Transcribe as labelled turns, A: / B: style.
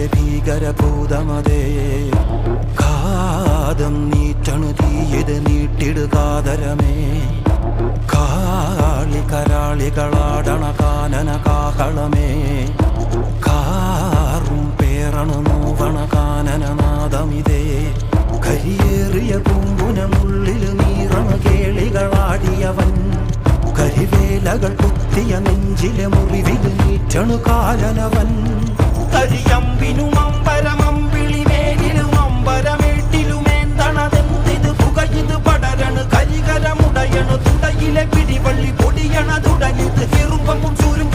A: കാളിലെ ഭീകരഭൂതമതേ കാതം നീറ്റണു തീയത് നീട്ടിടുകാതരമേ കാളി കരാളികളാടണ കാനന കാഹളമേ കാറും പേറണു നോവണ കാനനനാദമിതേ കരിയേറിയ പൂമ്പുനമുള്ളിൽ നീറണ കേളികളാടിയവൻ കരിവേലകൾ കുത്തിയ നെഞ്ചിലെ മുറിവിൽ നീറ്റണു കാലനവൻ കരിയമ്പിനും അമ്പരമമ്പിളിമേലിലും അമ്പരമേട്ടിലുമേന്തണതെന്തിത് പുകയിത് പടരണു കരികരമുടയണു തുടയിലെ പിടിവള്ളി പൊടിയണ തുടങ്ങിത് ചെറുപ്പമും ചൂരും